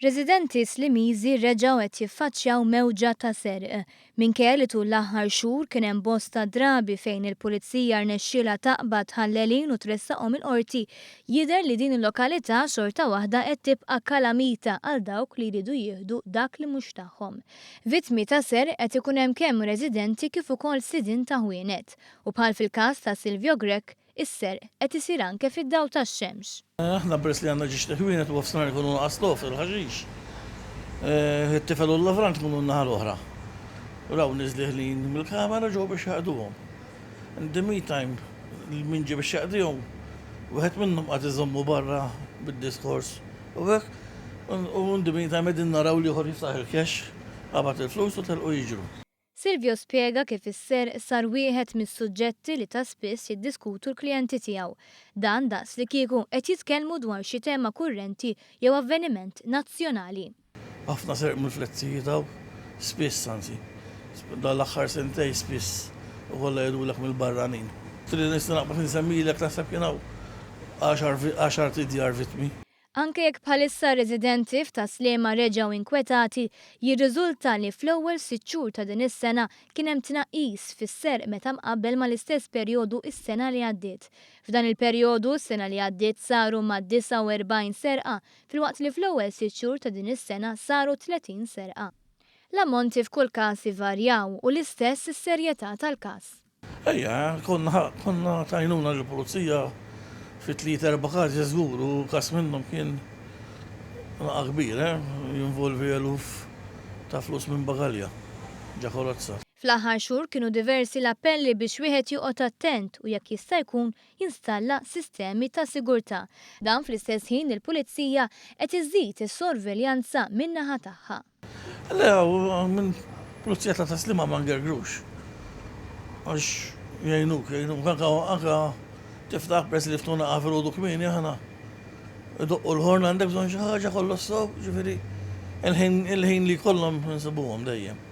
Residenti Slimiżi reġgħu qed jiffaċċjaw mewġa ta' serq. Minkejja li tul l-aħħar xhur kien hemm bosta drabi fejn il-pulizija rnexxielha taqbad ħallelin u tressaqhom il-qorti, jidher li din il-lokalità xorta waħda qed tibqa' kalamita għal dawk li jridu jieħdu dak li mhux tagħhom. Vittmi ta' serq qed ikun hemm kemm residenti kif ukoll sidin ta' ħwienet. U bħal fil-każ ta' Silvio Grech, is-serq qed isir anke fid-dawl tax-xemx. Aħna bris li għandna ġiex teħwienet u f'snar ikunu naqaslu fil-ħaxix. Il-tifel u l-lavrant kunu n-naħa l-oħra. U raw nizli ħlin mill-kamera ġew biex jaqduhom. In the meantime, min ġie biex jaqdihom, wieħed minnhom qed iżommu barra bid-diskors. U hekk, u in the meantime qegħdin naraw li ieħor jiftaħ il-cash, qabad il-flus u telqu jiġru. Silvio spjega kif is-serq sar wieħed mis-suġġetti li ta' spiss jiddiskutu l-klijenti tiegħu. Dan daqs li kieku qed jitkellmu dwar xi tema kurrenti jew avveniment nazzjonali. Ħafna serq mill-flezzijiet daw, spiss anzi. Dal-aħħar sentej spiss u kollha jgħidulek mill-barranin. Trid nista' naqbad insemmilek naħseb kien hawn 10 tidjar vittmi. Anke jekk bħalissa residenti f'ta' Sliema reġgħu inkwetati, jirriżulta li fl-ewwel 6 xhur ta' din is-sena kien hemm tnaqqis fis-serq meta mqabbel mal-istess perjodu is-sena li għaddiet. F'dan il-perjodu s-sena li għaddiet saru ma' 49 serqa, filwaqt li fl-ewwel 6 xhur ta' din is-sena saru 30 serqa. L-ammonti f'kull każ ivarjaw u l-istess is-serjetà tal-każ. Ejja, konna tajnuna l-pulizija fit-3-4 każi żgur u każ minnhom kien naqa' kbir, jinvolvi eluf ta' flus minn bagalja ġa Korazza. Fl-aħħar xhur kienu diversi l-appelli biex wieħed joqgħod attent u jekk jista' jkun jinstalla sistemi ta' sigurtà. Dan fl-istess ħin il-pulizija qed iżżid is-sorveljanza min-naħa tagħha. Le minn pulizija ta' Sliema ma ngergrux. Għax jgħinuk anke tiftaħ press li ftuna għafilu kmieni aħna. Doqqu l-ħorn għandek bżonn xi ħaġa kollu s-sob, ġifieri il-ħin li kollhom nsibuhom dejjem.